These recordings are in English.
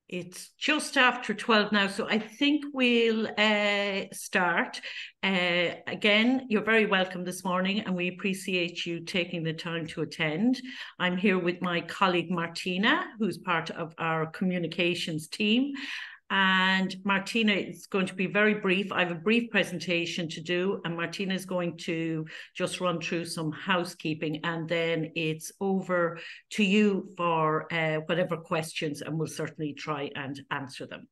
It's just after 12 now, so I think we'll start. Again, you're very welcome this morning, and we appreciate you taking the time to attend. I'm here with my colleague Martina, who's part of our communications team. And Martina is going to be very brief. I have a brief presentation to do, and Martina is going to just run through some housekeeping, and then it's over to you for whatever questions, and we'll certainly try and answer them.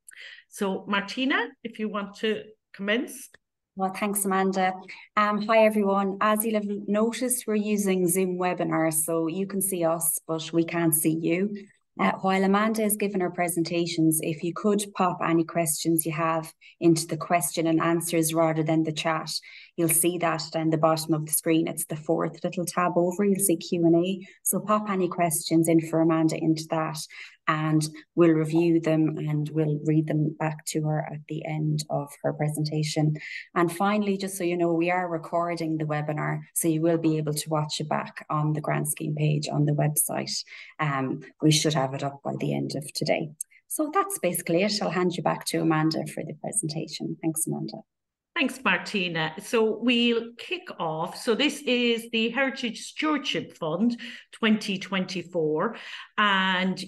So Martina, if you want to commence. Well, thanks, Amanda. Hi, everyone. As you'll have noticed, we're using Zoom webinar, so you can see us, but we can't see you. While Amanda is giving her presentations, if you could pop any questions you have into the question and answers rather than the chat, you'll see that down the bottom of the screen. It's the fourth little tab over. You'll see Q&A. So pop any questions in for Amanda into that, and we'll review them and we'll read them back to her at the end of her presentation. And finally, just so you know, we are recording the webinar, so you will be able to watch it back on the grant scheme page on the website. We should have it up by the end of today. So that's basically it. I'll hand you back to Amanda for the presentation. Thanks, Amanda. Thanks, Martina. So we'll kick off. So this is the Heritage Stewardship Fund 2024, and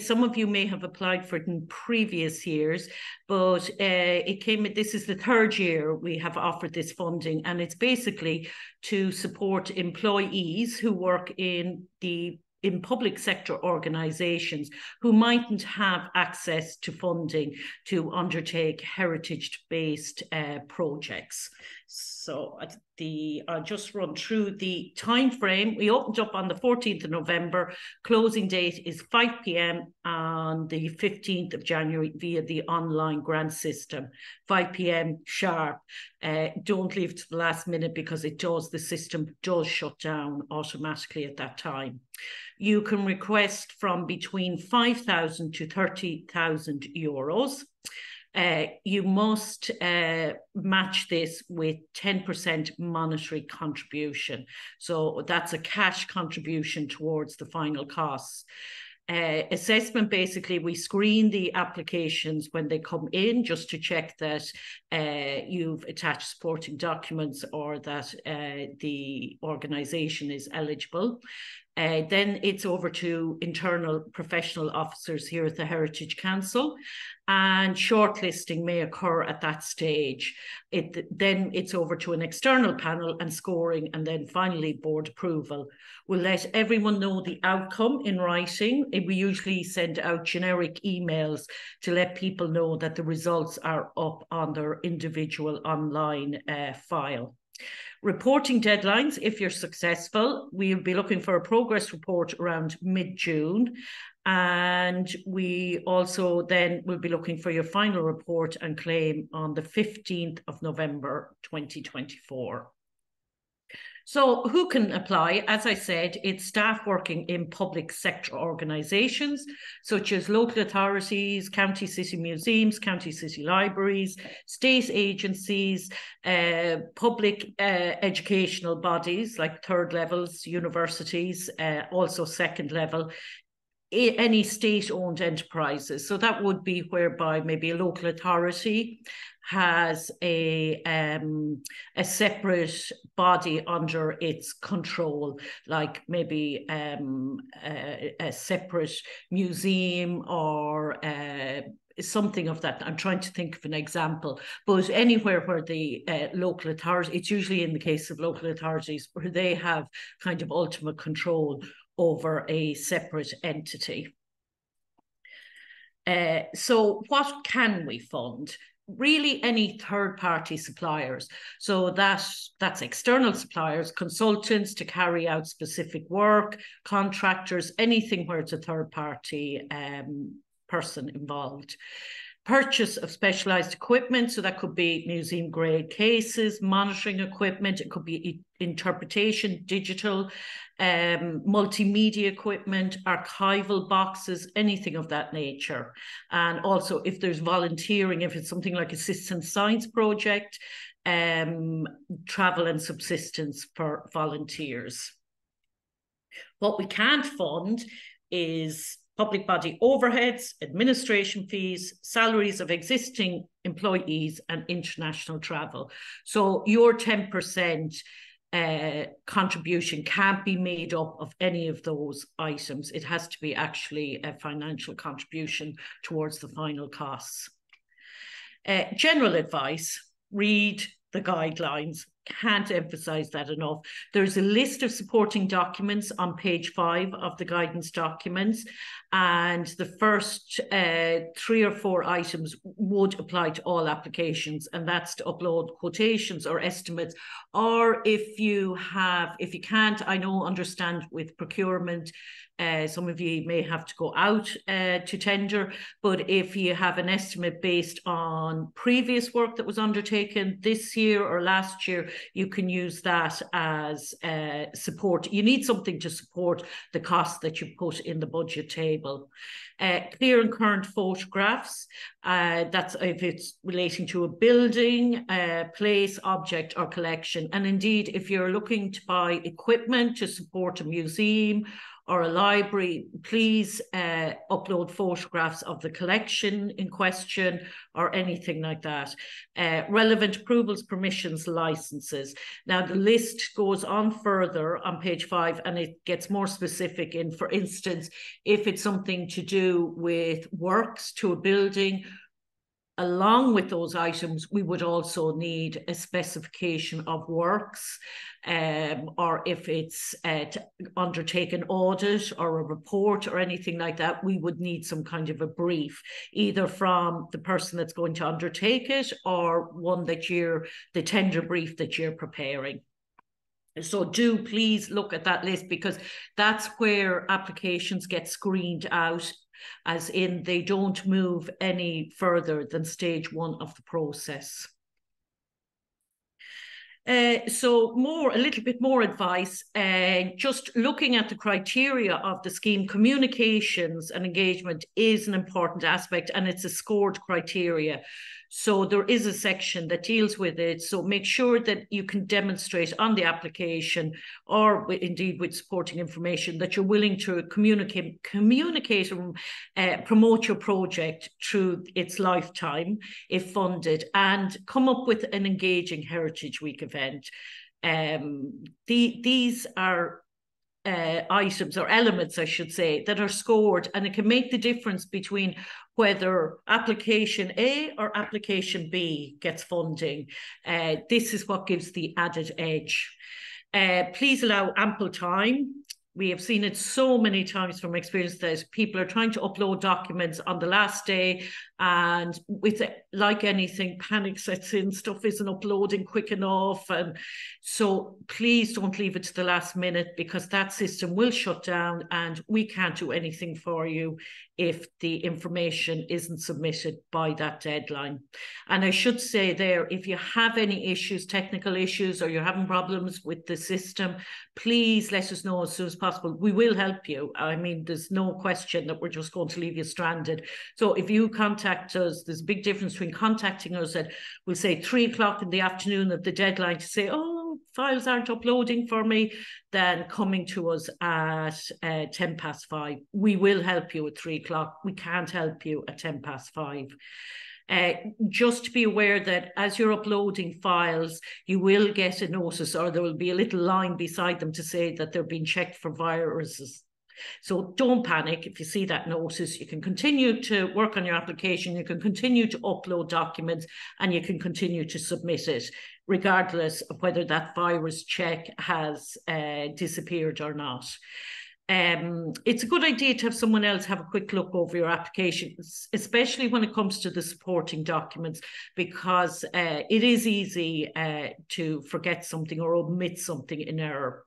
some of you may have applied for it in previous years, but this is the third year we have offered this funding, and it's basically to support employees who work in public sector organisations who mightn't have access to funding to undertake heritage-based projects. So I'll just run through the time frame. We opened up on the 14th of November. Closing date is 5 p.m. on the 15th of January via the online grant system, 5 p.m. sharp. Don't leave to the last minute because the system does shut down automatically at that time. You can request from between 5,000 to 30,000 euros. You must match this with 10% monetary contribution. So that's a cash contribution towards the final costs. Assessment, basically, we screen the applications when they come in just to check that you've attached supporting documents or that the organisation is eligible. Then it's over to internal professional officers here at the Heritage Council, and shortlisting may occur at that stage. Then it's over to an external panel and scoring, and then finally board approval. We'll let everyone know the outcome in writing. We usually send out generic emails to let people know that the results are up on their individual online file. Reporting deadlines, if you're successful, we'll be looking for a progress report around mid-June. And we also then will be looking for your final report and claim on the 15th of November, 2024. So who can apply? As I said, it's staff working in public sector organisations, such as local authorities, county city museums, county city libraries, state agencies, public educational bodies like third levels, universities, also second level, any state-owned enterprises. So that would be whereby maybe a local authority has a separate body under its control, like maybe a separate museum or something of that. I'm trying to think of an example, but anywhere where the local authority, it's usually in the case of local authorities where they have kind of ultimate control over a separate entity. So what can we fund? Really any third-party suppliers. So that's external suppliers, consultants to carry out specific work, contractors, anything where it's a third-party person involved. Purchase of specialised equipment, so that could be museum grade cases, monitoring equipment, it could be interpretation, digital, multimedia equipment, archival boxes, anything of that nature. And also if there's volunteering, if it's something like a citizen science project, travel and subsistence for volunteers. What we can't fund is public body overheads, administration fees, salaries of existing employees, and international travel. So your 10% contribution can't be made up of any of those items. It has to be actually a financial contribution towards the final costs. General advice, read the guidelines. Can't emphasize that enough. There's a list of supporting documents on page 5 of the guidance documents, and the first 3 or 4 items would apply to all applications, and that's to upload quotations or estimates, or if you can't, I know, understand with procurement, some of you may have to go out to tender, but if you have an estimate based on previous work that was undertaken this year or last year, you can use that as support. You need something to support the costs that you put in the budget table. Clear and current photographs, that's if it's relating to a building, place, object or collection. And indeed, if you're looking to buy equipment to support a museum or a library, please upload photographs of the collection in question or anything like that. Relevant approvals, permissions, licenses. Now the list goes on further on page 5 and it gets more specific in, for instance, if it's something to do with works to a building, along with those items, we would also need a specification of works, or if it's to undertake an audit or a report or anything like that, we would need some kind of a brief, either from the person that's going to undertake it or one that the tender brief that you're preparing. So do please look at that list, because that's where applications get screened out, as in they don't move any further than stage 1 of the process. So a little bit more advice, just looking at the criteria of the scheme. Communications and engagement is an important aspect, and it's a scored criteria. So there is a section that deals with it. So make sure that you can demonstrate on the application, or indeed with supporting information, that you're willing to communicate and promote your project through its lifetime, if funded, and come up with an engaging Heritage Week event. These are items or elements, I should say, that are scored, and it can make the difference between whether application A or application B gets funding. This is what gives the added edge. Please allow ample time. We have seen it so many times from experience that people are trying to upload documents on the last day, and with it, like anything, panic sets in, stuff isn't uploading quick enough. And so please don't leave it to the last minute, because that system will shut down and we can't do anything for you if the information isn't submitted by that deadline. And I should say there, if you have any issues, technical issues, or you're having problems with the system, please let us know as soon as possible. We will help you. I mean, there's no question that we're just going to leave you stranded. So if you contact us, there's a big difference between contacting us at, we'll say 3 o'clock in the afternoon of the deadline to say, oh, files aren't uploading for me, than coming to us at 5:10. We will help you at 3 o'clock. We can't help you at 5:10. Just to be aware that as you're uploading files, you will get a notice, or there will be a little line beside them to say that they're being checked for viruses. So don't panic if you see that notice. You can continue to work on your application, you can continue to upload documents, and you can continue to submit it, regardless of whether that virus check has disappeared or not. It's a good idea to have someone else have a quick look over your application, especially when it comes to the supporting documents, because it is easy to forget something or omit something in error.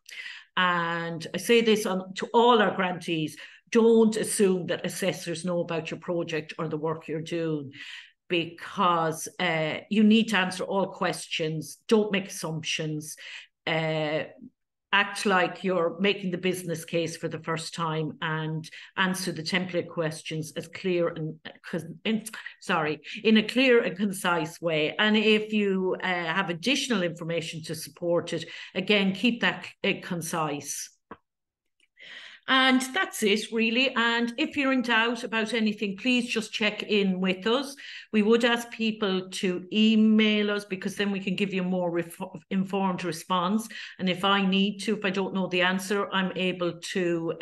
And I say this to all our grantees: don't assume that assessors know about your project or the work you're doing, because you need to answer all questions. Don't make assumptions. Act like you're making the business case for the first time, and answer the template questions as in a clear and concise way. And if you have additional information to support it, again, keep that concise. And that's it, really. And if you're in doubt about anything, please just check in with us. We would ask people to email us, because then we can give you a more informed response. And if I need to, if I don't know the answer, I'm able to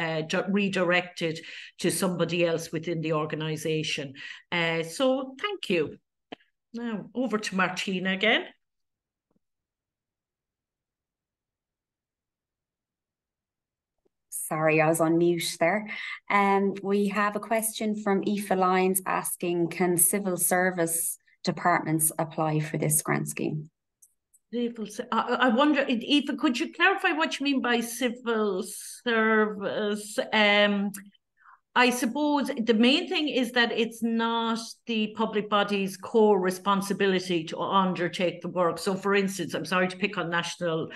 redirect it to somebody else within the organisation. So thank you. Now over to Martina again. Sorry, I was on mute there. We have a question from Aoife Lyons asking, can civil service departments apply for this grant scheme? I wonder, Aoife, could you clarify what you mean by civil service? I suppose the main thing is that it's not the public body's core responsibility to undertake the work. So, for instance, I'm sorry to pick on national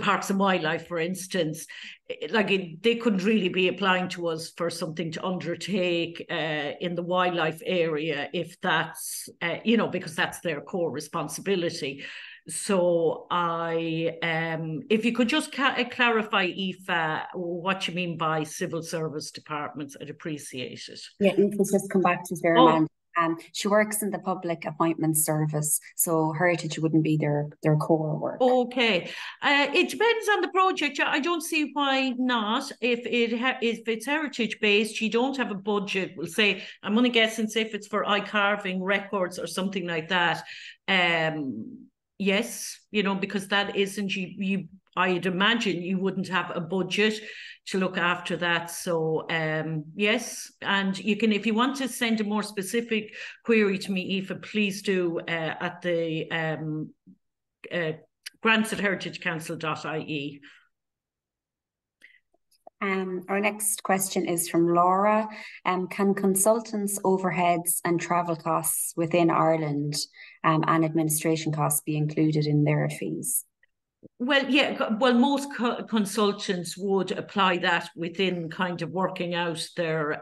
parks and wildlife, for instance, they couldn't really be applying to us for something to undertake in the wildlife area if that's, because that's their core responsibility. So if you could just clarify, Aoife, what you mean by civil service departments, I'd appreciate it. Yeah, Aoife's just come back to there, Amanda. She works in the public appointments service, so heritage wouldn't be their core work. Okay, it depends on the project. I don't see why not. If it's heritage based, you don't have a budget. We'll say, I'm going to guess and say if it's for eye carving records or something like that. Yes, because that isn't you. I'd imagine you wouldn't have a budget to look after that. So yes, and you can, if you want to send a more specific query to me, Aoife, please do at the grants@heritagecouncil.ie. Our next question is from Laura. Can consultants' overheads and travel costs within Ireland and administration costs be included in their fees? Well, yeah, most consultants would apply that within kind of working out their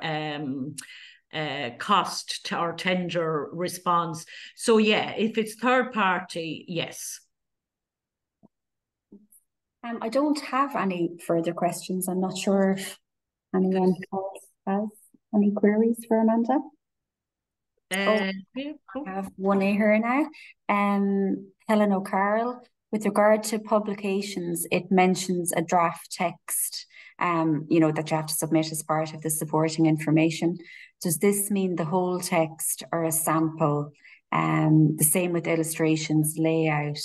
cost to our tender response. So yeah, if it's third party, yes. I don't have any further questions. I'm not sure if anyone else has any queries for Amanda. I have one here now. Helen O'Carroll, with regard to publications, it mentions a draft text, that you have to submit as part of the supporting information. Does this mean the whole text or a sample? The same with illustrations, layout,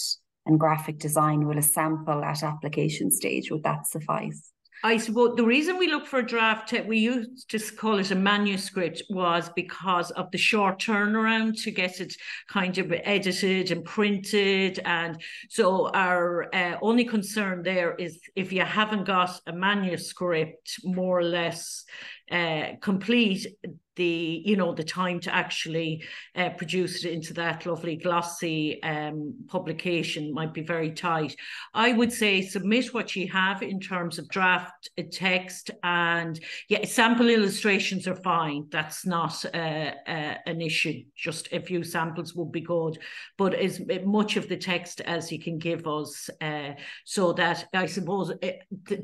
and graphic design. Will a sample at application stage, would that suffice? I suppose the reason we look for a draft, we used to call it a manuscript, was because of the short turnaround to get it kind of edited and printed. And so our only concern there is if you haven't got a manuscript more or less complete, the time to actually produce it into that lovely glossy publication might be very tight. I would say submit what you have in terms of draft text, and yeah, sample illustrations are fine. That's not an issue. Just a few samples would be good, but as much of the text as you can give us, so that I suppose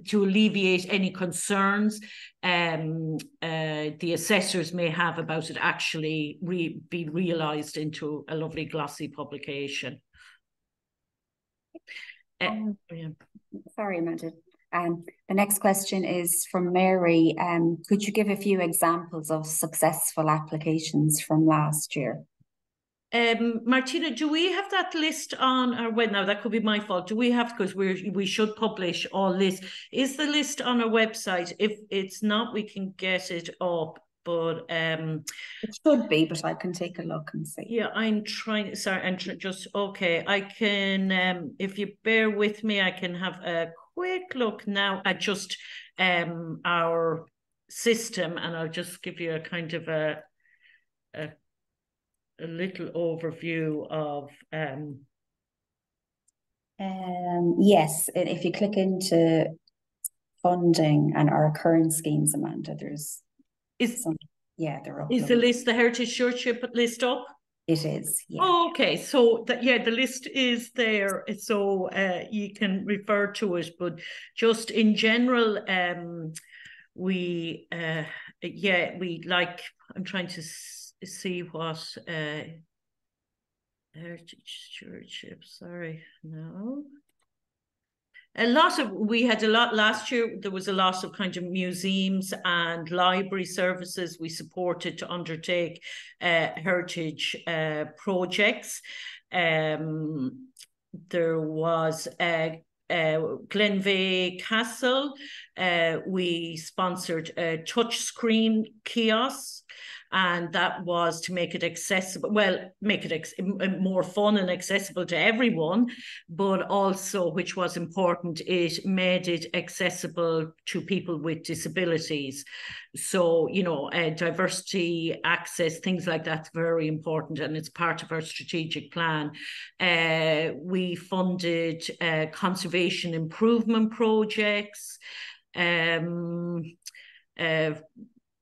to alleviate any concerns the assessors may have about it actually be realised into a lovely glossy publication. Sorry, Amanda. The next question is from Mary. Could you give a few examples of successful applications from last year? Martina, do we have that list on our web? Now that could be my fault. Do we have, because we should publish all this. Is the list on our website? If it's not, we can get it up. But it should be, but I can take a look and see. Yeah, I'm trying. Sorry, I'm just okay. I can, if you bear with me, I can have a quick look now at just our system, and I'll just give you a kind of a little overview of yes, if you click into funding and our current schemes, Amanda, there's they're up. Is the list, the Heritage Stewardship list up? It is, yeah. Oh, okay, so that, yeah, the list is there, so you can refer to it. But just in general, we like. I'm trying to see what heritage stewardship. Sorry, no. We had a lot last year. There was a lot of kind of museums and library services we supported to undertake heritage projects. There was Glenveigh Castle. We sponsored a touchscreen kiosk, and that was to make it accessible, make it more fun and accessible to everyone, but also, which was important, it made it accessible to people with disabilities. So, diversity, access, things like that's very important, and it's part of our strategic plan. We funded conservation improvement projects,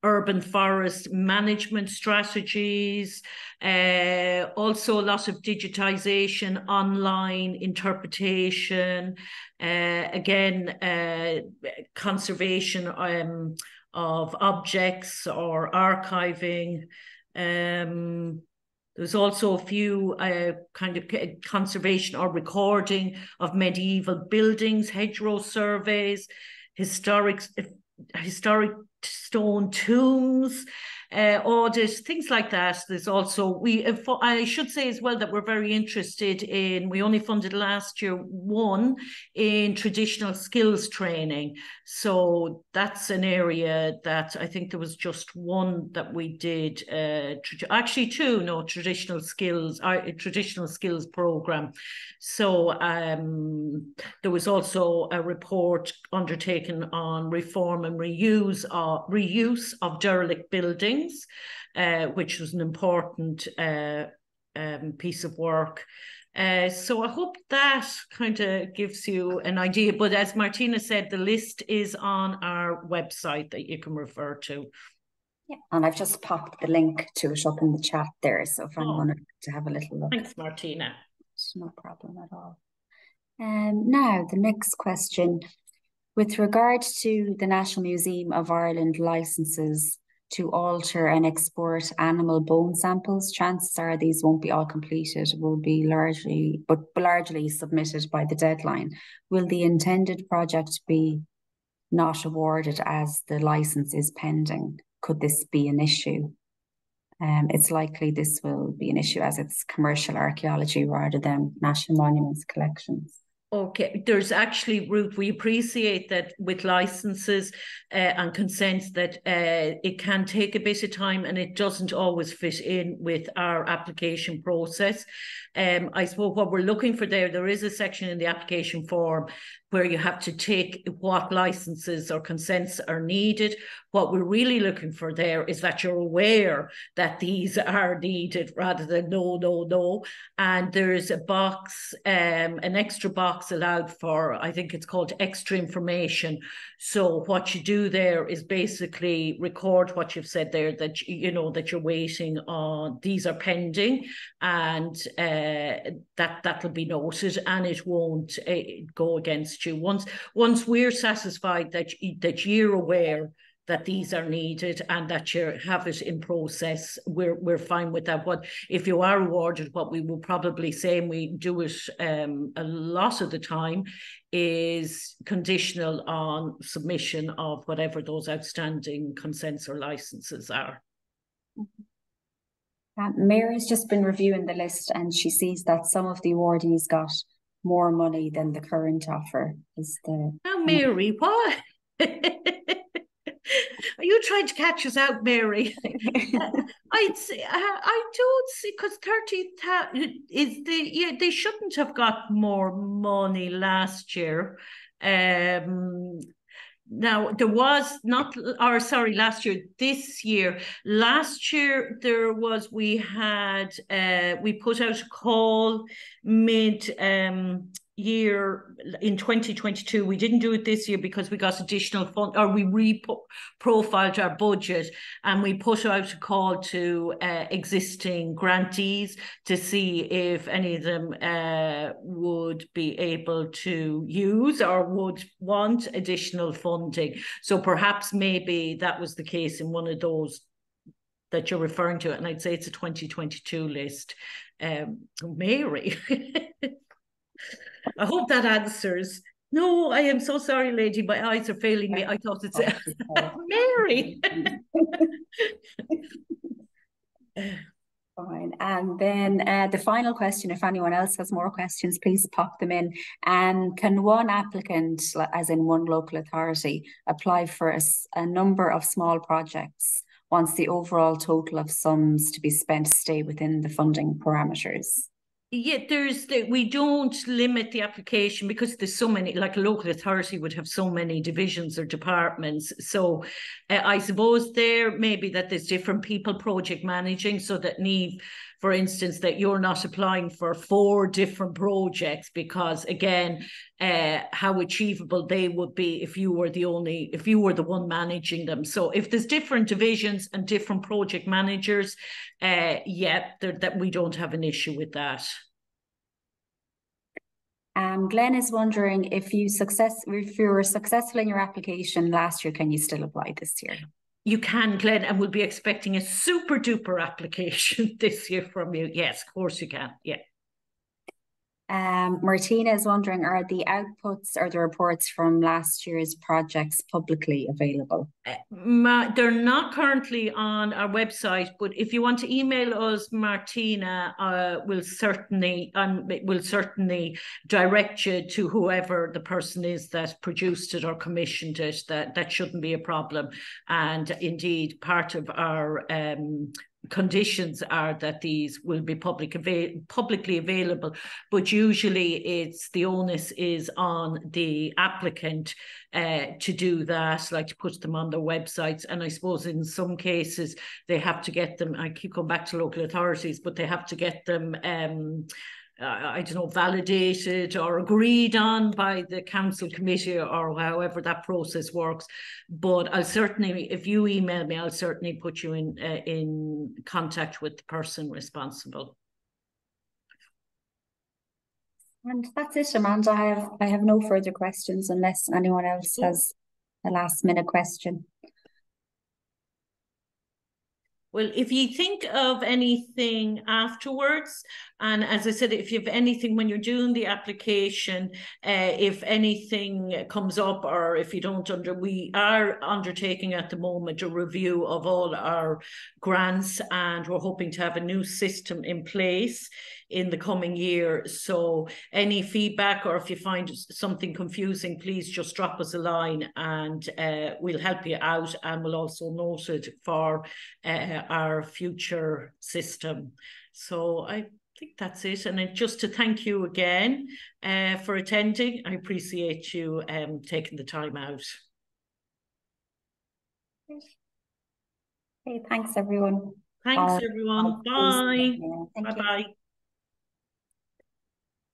urban forest management strategies, also a lot of digitization, online interpretation, conservation of objects or archiving. There's also a few kind of conservation or recording of medieval buildings, hedgerow surveys, historic stone tombs, audit, things like that. There's also, I should say as well that we're very interested in, we only funded last year one in traditional skills training. So that's an area that I think there was just one that we did, actually two, no, traditional skills program. So there was also a report undertaken on reform and reuse of derelict buildings, which was an important piece of work. So I hope that kind of gives you an idea. But as Martina said, the list is on our website that you can refer to. Yeah, and I've just popped the link to it up in the chat there. So if anyone wanted to have a little look. Thanks, Martina. It's no problem at all. Now, the next question. With regard to the National Museum of Ireland licenses to alter and export animal bone samples, chances are these won't be all completed, will be largely submitted by the deadline. Will the intended project be not awarded as the license is pending? Could this be an issue? It's likely this will be an issue as it's commercial archaeology rather than national monuments collections. Okay, there's actually, Ruth, we appreciate that with licenses and consents that it can take a bit of time and it doesn't always fit in with our application process. I suppose what we're looking for there is a section in the application form where you have to take what licenses or consents are needed. What we're really looking for there is that you're aware that these are needed rather than no. And there's a box, an extra box allowed for, I think it's called extra information. So what you do there is basically record what you've said there, that that you're waiting on, these are pending, and that'll be noted, and it won't go against you. Once we're satisfied that you're aware that these are needed and that you have it in process, we're fine with that. But if you are awarded, what we will probably say, and we do it a lot of the time, is conditional on submission of whatever those outstanding consents or licenses are. Mary's just been reviewing the list and she sees that some of the awardees got more money than the current offer. Now, Mary, what? Are you trying to catch us out, Mary? I'd say I don't see, because 30,000 is they shouldn't have got more money last year. Now there was not, or sorry, last year, this year. Last year there was, we put out a call year in 2022, we didn't do it this year because we got additional fund, or we profiled our budget, and we put out a call to existing grantees to see if any of them would be able to use or would want additional funding. So perhaps maybe that was the case in one of those that you're referring to, and I'd say it's a 2022 list. Mary. I hope that answers. No, I am so sorry, lady. My eyes are failing me. I thought it's Mary. Fine. And then the final question, if anyone else has more questions, please pop them in. Can one applicant, as in one local authority, apply for a number of small projects once the overall total of sums to be spent stay within the funding parameters? Yeah, we don't limit the application because there's so many, like a local authority would have so many divisions or departments. So I suppose there maybe that there's different people project managing, so that Niamh, for instance, that you're not applying for 4 different projects, because again, how achievable they would be if you were the one managing them. So if there's different divisions and different project managers, that we don't have an issue with that. Glenn is wondering if you were successful in your application last year, can you still apply this year? You can, Glenn, and we'll be expecting a super duper application this year from you. Yes, of course you can. Yeah. Martina is wondering, are the outputs or the reports from last year's projects publicly available? They're not currently on our website, but if you want to email us, Martina, we'll certainly direct you to whoever the person is that produced it or commissioned it. That shouldn't be a problem. And indeed, part of our conditions are that these will be publicly available, but usually it's the onus is on the applicant to do that, like to put them on their websites. And I suppose in some cases they have to get them, I keep going back to local authorities, but they have to get them I don't know, validated or agreed on by the council committee or however that process works. But I'll certainly, if you email me, I'll certainly put you in contact with the person responsible. And that's it, Amanda. I have no further questions unless anyone else has a last minute question. Well, if you think of anything afterwards, and as I said, if you have anything when you're doing the application, if anything comes up or if you don't we are undertaking at the moment a review of all our grants, and we're hoping to have a new system in place in the coming year. So any feedback, or if you find something confusing, please just drop us a line and we'll help you out, and we'll also note it for our future system. So I think that's it. And just to thank you again for attending. I appreciate you taking the time out. Okay, thanks everyone. Thanks everyone. Bye. Bye-bye.